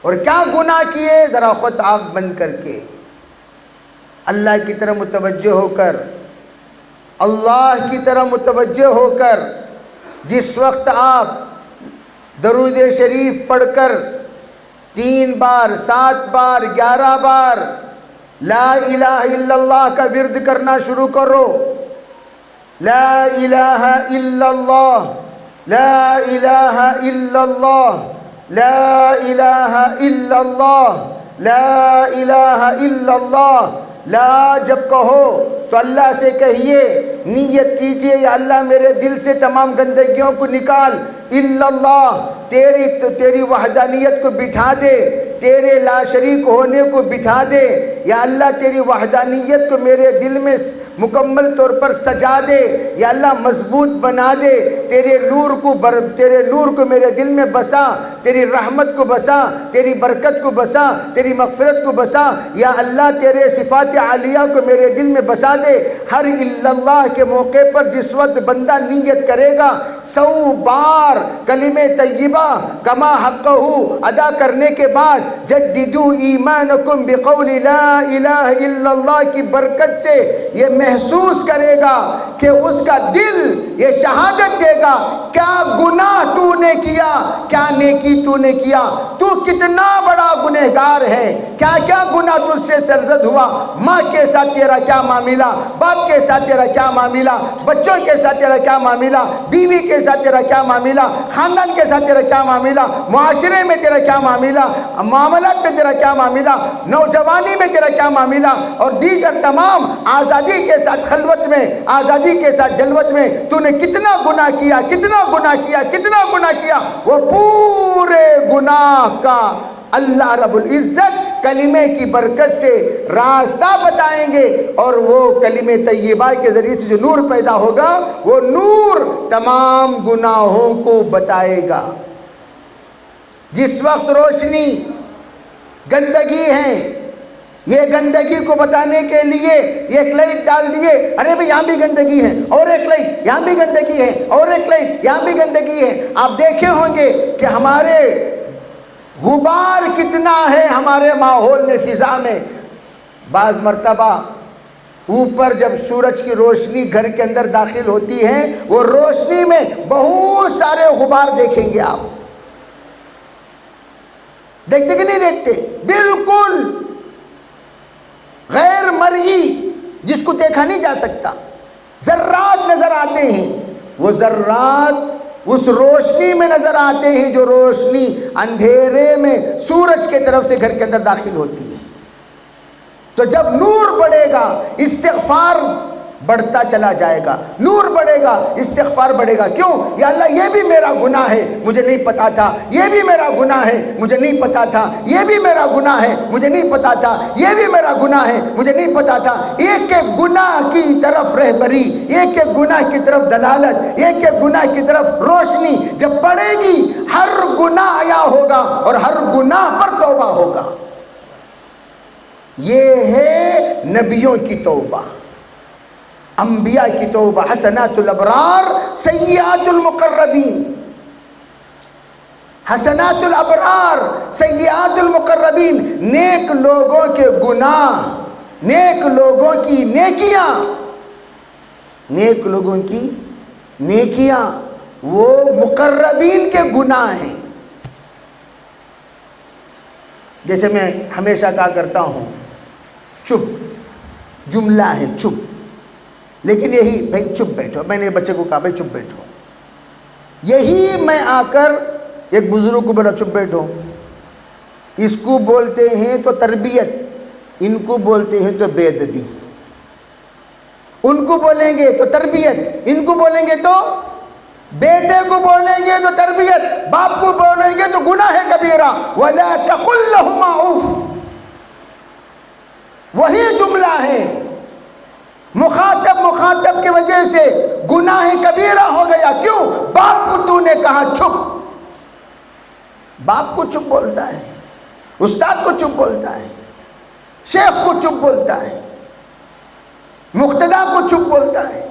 اور کیا گناہ کیے؟ ذرا خود آنکھ بند کر کے اللہ کی طرف متوجہ ہو کر، اللہ کی طرف متوجہ ہو کر، جس وقت آپ درود شریف پڑھ کر 3 بار، 7 بار، 11 بار لا الہ الا اللہ کا ورد کرنا شروع کرو، لا الہ الا اللہ، لا الہ الا اللہ، لا الہ الا اللہ، لا الہ الا اللہ، لا جب کہو تو اللہ سے کہیے، نیت کیجئے یا اللہ میرے دل سے تمام گندگیوں کو نکال، الا اللہ، تیری وحدانیت کو بٹھا دے، تیرے لا شریک ہونے کو بٹھا دے، یا اللہ تیری وحدانیت کو میرے دل میں مکمل طور پر سجا دے، یا اللہ مضبوط بنا دے، تیرے نور کو میرے دل میں بسا، تیری رحمت کو بسا، تیری برکت کو بسا، تیری مغفرت کو بسا، یا اللہ تیرے صفات عالیہ کو میرے دل میں بسا دے۔ ہر الا اللہ کے موقع پر جس وقت بندہ نیت کرے گا 100 بار کلمہ طیبہ کما حقہ ادا کرنے کے بعد، جددو ایمانکم بقول لا الہ الا اللہ کی برکت سے یہ محسوس کرے گا کہ اس کا دل یہ شہادت دے گا، کیا گناہ تو نے کیا، کیا نیکی تو نے کیا، تو کتنا بڑا گنہگار ہے، کیا کیا گناہ تجھ سے سرزد ہوا، ماں کے ساتھ تیرا کیا معاملہ، باپ کے ساتھ تیرا کیا معاملہ، بچوں کے ساتھ تیرا کیا معاملہ، بیوی کے ساتھ تیرا کیا معاملہ، خاندان کے ساتھ تیرا کیا معاملہ، معاشرے میں تیرا کیا معاملہ، معاملات میں تیرا کیا معاملہ، نوجوانی میں تیرا کیا معاملہ، اور دیگر تمام آزادی کے ساتھ خلوت میں، آزادی کے ساتھ جلوت میں تو نے کتنا گناہ کیا، کتنا گناہ کیا، کتنا گناہ کیا، وہ پورے گناہ کا اللہ رب العزت کلمے کی برکت سے راستہ بتائیں گے، اور وہ کلمے طیبہ کے ذریعے سے جو نور پیدا ہوگا وہ نور تمام گناہوں کو بتائے گا۔ جس وقت روشنی گندگی ہے، یہ گندگی کو بتانے کے لیے ایک لائٹ ڈال دیے، ارے بھئی یہاں بھی گندگی ہے، اور ایک لائٹ یہاں بھی گندگی ہے، اور ایک لائٹ یہاں بھی گندگی ہے۔ آپ دیکھے ہوں گے کہ ہمارے غبار کتنا ہے ہمارے ماحول میں، فضا میں۔ بعض مرتبہ اوپر جب سورج کی روشنی گھر کے اندر داخل ہوتی ہے، وہ روشنی میں بہت سارے غبار دیکھیں گے آپ، دیکھتے کہ نہیں دیکھتے؟ بالکل غیر مرئی، جس کو دیکھا نہیں جا سکتا، ذرات نظر آتے ہیں۔ وہ ذرات اس روشنی میں نظر آتے ہیں جو روشنی اندھیرے میں سورج کے طرف سے گھر کے اندر داخل ہوتی ہے۔ تو جب نور بڑھے گا، استغفار بڑھتا چلا جائے گا، نور بڑھے گا، استغفار بڑھے گا. کیوں؟ یا اللہ یہ بھی میرا گناہ ہے مجھے نہیں پتا تھا، یہ بھی میرا گناہ ہے مجھے نہیں پتا تھا، یہ بھی میرا گناہ ہے مجھے نہیں پتا تھا، یہ بھی میرا گناہ ہے مجھے نہیں پتا تھا. ایک ایک گناہ کی طرف رہبری، ایک ایک گناہ کی طرف دلالت، ایک ایک گناہ کی طرف روشنی جب پڑے گی، ہر گناہ عیاں ہوگا اور ہر گناہ پر توبہ ہوگا. یہ ہے نبیوں کی توبہ، انبیاء کی توبہ. حسنات الابرار سیئات المقربین، حسنات الابرار سیئات المقربین. نیک لوگوں کے گناہ، نیک لوگوں کی نیکیاں، نیک لوگوں کی نیکیاں وہ مقربین کے گناہ ہیں. جیسے میں ہمیشہ کہا کرتا ہوں، چپ جملہ ہے، چپ. لیکن یہی بھائی چپ بیٹھو، میں نے بچے کو کہا بھائی چپ بیٹھو، یہی میں آ کر ایک بزرگ کو بولا چپ بیٹھو. اس کو بولتے ہیں تو تربیت، ان کو بولتے ہیں تو بے ادبی. ان کو بولیں گے تو تربیت، ان کو بولیں گے تو، بیٹے کو بولیں گے تو تربیت، باپ کو بولیں گے تو گناہ کبیرہ. وَلَا تَقُلْ لَهُمَا عُفٍّ، وہی جملہ ہے. مخاطب کی وجہ سے گناہ کبیرہ ہو گیا. کیوں؟ باپ کو تو نے کہا چھپ. باپ کو چپ بولتا ہے، استاد کو چپ بولتا ہے، شیخ کو چپ بولتا ہے، مقتدا کو چپ بولتا ہے،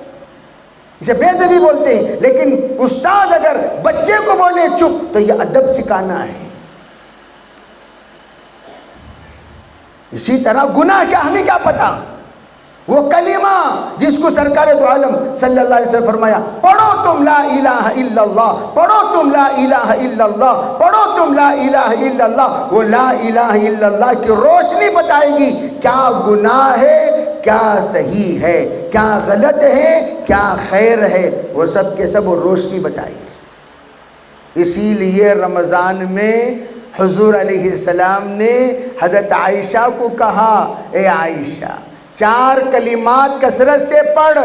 اسے بے ادبی بولتے ہیں. لیکن استاد اگر بچے کو بولے چپ تو یہ ادب سکھانا ہے. اسی طرح گناہ کیا، ہمیں کیا پتا. وہ کلمہ جس کو سرکار دو عالم صلی اللہ علیہ وسلم فرمایا، پڑھو تم لا الہ الا اللہ، پڑھو تم لا الہ الا اللہ، پڑھو تم لا الہ الا اللہ. وہ لا الہ الا اللہ کی روشنی بتائے گی کیا گناہ ہے، کیا صحیح ہے، کیا غلط ہے، کیا خیر ہے. وہ سب کے سب وہ روشنی بتائے گی. اسی لیے رمضان میں حضور علیہ السلام نے حضرت عائشہ کو کہا، اے عائشہ 4 کلمات کثرت سے پڑھ،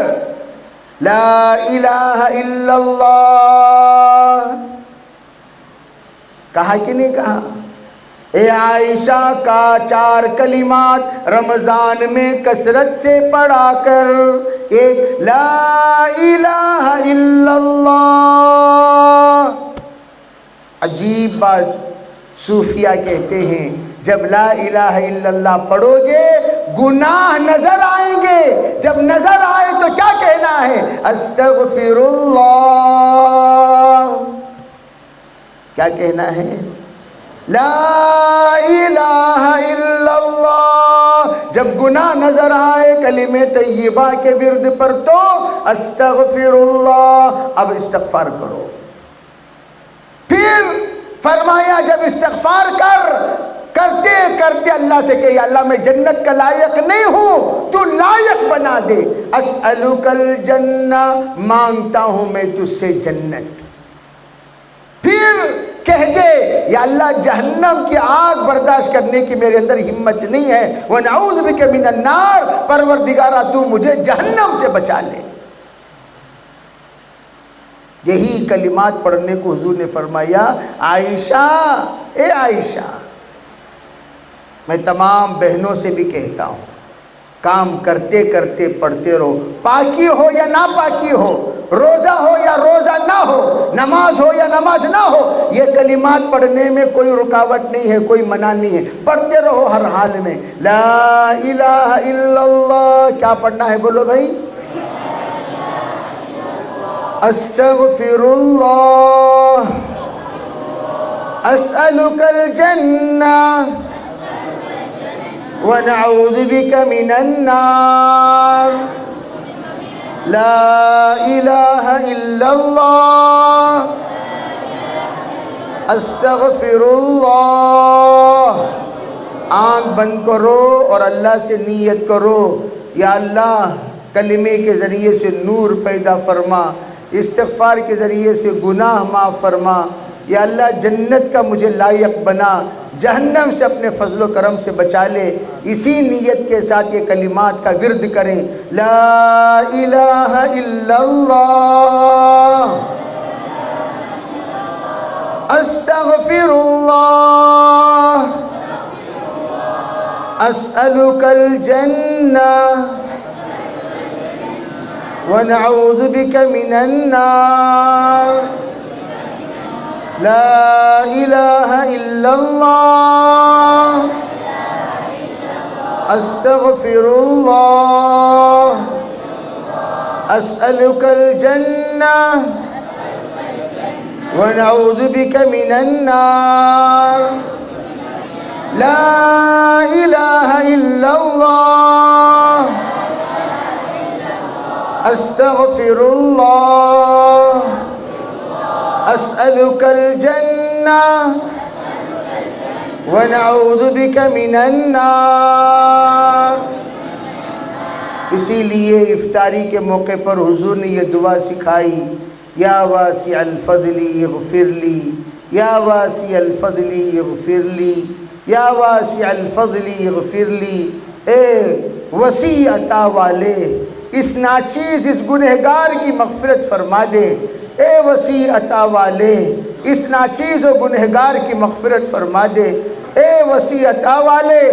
لا الہ الا اللہ. کہا کہ نہیں کہا؟ اے عائشہ کا 4 کلمات رمضان میں کثرت سے پڑھا کر. ایک لا الہ الا اللہ. عجیب بات، صوفیہ کہتے ہیں جب لا الہ الا اللہ پڑھو گے گناہ نظر آئیں گے. جب نظر آئے تو کیا کہنا ہے؟ استغفر اللہ. کیا کہنا ہے؟ لا الہ الا اللہ. جب گناہ نظر آئے کلمہ طیبہ کے ورد پر تو استغفر اللہ. اب استغفار کرو. پھر فرمایا جب استغفار کرتے کرتے اللہ سے کہ یا اللہ میں جنت کا لائق نہیں ہوں، تو لائق بنا دے. اسألک الجنہ، مانگتا ہوں میں تجھ سے جنت. پھر کہہ دے یا اللہ جہنم کی آگ برداشت کرنے کی میرے اندر ہمت نہیں ہے، وَنَعُوذُ بِكَ مِنَ النَّارِ، پروردگارہ تو مجھے جہنم سے بچا لے. یہی کلمات پڑھنے کو حضور نے فرمایا، عائشہ، اے عائشہ. میں تمام بہنوں سے بھی کہتا ہوں، کام کرتے کرتے پڑھتے رہو. پاکی ہو یا ناپاکی ہو، روزہ ہو یا روزہ نہ ہو، نماز ہو یا نماز نہ ہو، یہ کلمات پڑھنے میں کوئی رکاوٹ نہیں ہے، کوئی منع نہیں ہے. پڑھتے رہو ہر حال میں. لا الہ الا اللہ. کیا پڑھنا ہے بولو بھائی؟ استغفر اللہ، اسألک الجنہ، ونعوذ بک من النار. لا الہ الا اللہ، استغفر اللہ. آنکھ بند کرو اور اللہ سے نیت کرو، یا اللہ کلمے کے ذریعے سے نور پیدا فرما، استغفار کے ذریعے سے گناہ معاف فرما. یا اللہ جنت کا مجھے لائق بنا، جہنم سے اپنے فضل و کرم سے بچا لے. اسی نیت کے ساتھ یہ کلمات کا ورد کریں. لا الہ الا اللہ استغفر اللہ اسألک الجنہ ونعوذ بک من النار. لا الہ الا اللہ استغفر اللہ اسألک الجنہ ونعوذ بک من النار. لا الہ الا اللہ استغفر اللہ اسألک الجنہ ونعوذ بک من النار. اسی لیے افطاری کے موقع پر حضور نے یہ دعا سکھائی. یا واسع الفضل اغفر لی یا واسع الفضل اغفر لی یا واسع الفضل اغفر لی. اے وسیع عطا والے اس ناچیز اس گنہگار کی مغفرت فرما دے. اے وسیع عطا والے اس ناچیز و گنہگار کی مغفرت فرما دے. اے وسیع عطا والے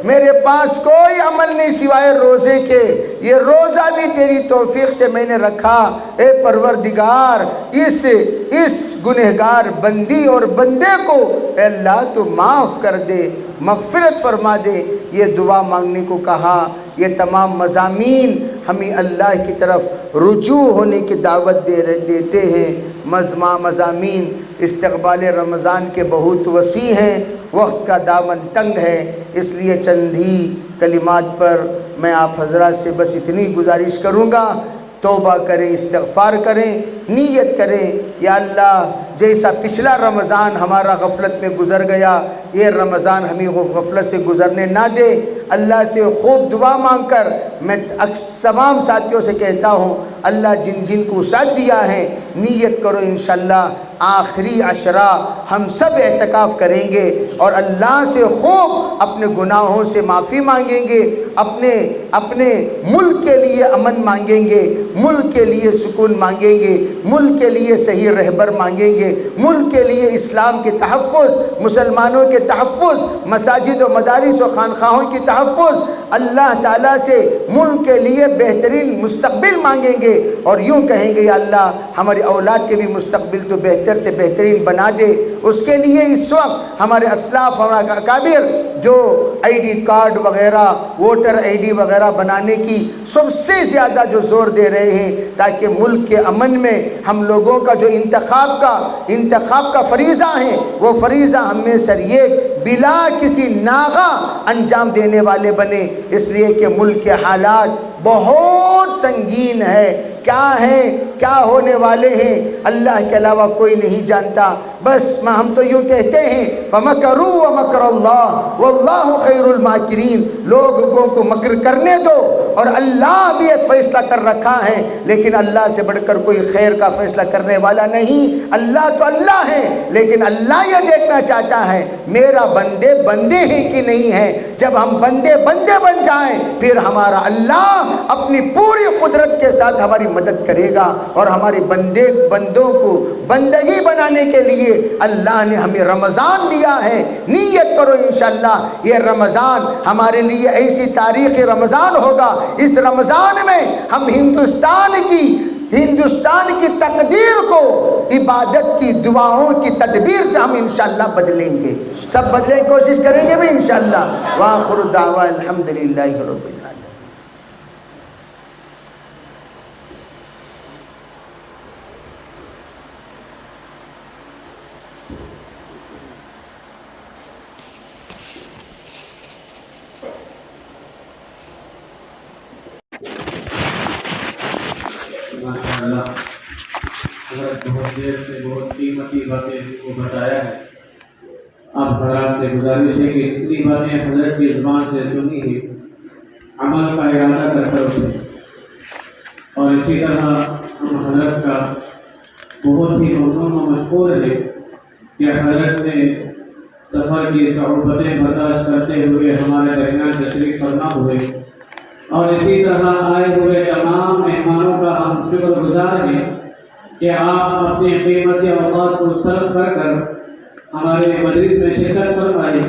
میرے پاس کوئی عمل نہیں سوائے روزے کے. یہ روزہ بھی تیری توفیق سے میں نے رکھا. اے پروردگار اس گنہگار بندی اور بندے کو اے اللہ تو معاف کر دے مغفرت فرما دے. یہ دعا مانگنے کو کہا. یہ تمام مضامین ہمیں اللہ کی طرف رجوع ہونے کی دعوت دیتے ہیں. مضامین استقبال رمضان کے بہت وسیع ہیں. وقت کا دامن تنگ ہے اس لیے چند ہی کلمات پر میں آپ حضرات سے بس اتنی گزارش کروں گا. توبہ کریں استغفار کریں نیت کریں. یا اللہ جیسا پچھلا رمضان ہمارا غفلت میں گزر گیا یہ رمضان ہمیں غفلت سے گزرنے نہ دے. اللہ سے خوب دعا مانگ کر میں تمام ساتھیوں سے کہتا ہوں اللہ جن جن کو ساتھ دیا ہے نیت کرو انشاءاللہ آخری عشرہ ہم سب اعتکاف کریں گے اور اللہ سے خوب اپنے گناہوں سے معافی مانگیں گے. اپنے ملک کے لیے امن مانگیں گے. ملک کے لیے سکون مانگیں گے. ملک کے لیے صحیح رہبر مانگیں گے. ملک کے لیے اسلام کے تحفظ مسلمانوں کے تحفظ مساجد و مدارس و خانقاہوں کی تحفظ اللہ تعالیٰ سے ملک کے لیے بہترین مستقبل مانگیں گے اور یوں کہیں گے یا اللہ ہماری اولاد کے بھی مستقبل تو بہتر سے بہترین بنا دے. اس کے لیے اس وقت ہمارے اسلاف ہمارا اکابر جو آئی ڈی کارڈ وغیرہ ووٹر آئی ڈی وغیرہ بنانے کی سب سے زیادہ جو زور دے رہے ہیں تاکہ ملک کے امن میں ہم لوگوں کا جو انتخاب کا فریضہ ہے وہ فریضہ ہم میں سر یہ بلا کسی ناغہ انجام دینے والے بنے. اس لیے کہ ملک کے حالات بہت سنگین ہے. کیا ہونے والے ہیں اللہ کے علاوہ کوئی نہیں جانتا. بس ہم تو یوں کہتے ہیں فَمَكَرُوا وَمَكَرَ اللَّهُ وَاللَّهُ خَيْرُ الْمَاكِرِينَ. لوگوں کو مکر کرنے دو اور اللہ بھی ایک فیصلہ کر رکھا ہے لیکن اللہ سے بڑھ کر کوئی خیر کا فیصلہ کرنے والا نہیں. اللہ تو اللہ ہے لیکن اللہ یہ دیکھنا چاہتا ہے میرا بندے ہیں کہ نہیں ہے. جب ہم بندے بن جائیں پھر ہمارا اللہ اپنی پوری قدرت کے ساتھ ہماری مدد کرے گا اور ہمارے بندوں کو بندگی بنانے کے لیے اللہ نے ہمیں رمضان دیا ہے. نیت کرو انشاءاللہ یہ رمضان ہمارے لیے ایسی تاریخی رمضان ہوگا. اس رمضان میں ہم ہندوستان کی تقدیر کو عبادت کی دعاؤں کی تدبیر سے ہم انشاءاللہ بدلیں گے. سب بدلنے کی کوشش کریں گے بھی انشاءاللہ. وآخر دعوانا الحمدللہ رب العالمین. ماشاءاللہ حضرت بہت دیر سے بہت قیمتی باتیں کو بتایا ہے. اب حضرات سے گزارش ہے کہ اتنی باتیں حضرت کی زبان سے سنی ہے عمل کا ارادہ کرتے ہوئے اور اسی طرح ہم حضرت کا بہت ہی ممنون و مشکور ہے کہ حضرت نے سفر کی صعوبتیں برداشت کرتے ہوئے ہمارے درمیان تشریف فرما ہوئے، اور اسی طرح آئے ہوئے تمام مہمانوں کا ہم شکر گزار ہیں کہ آپ اپنے قیمتی اوقات کو صرف کر ہمارے مجلس میں شرکت فرمائے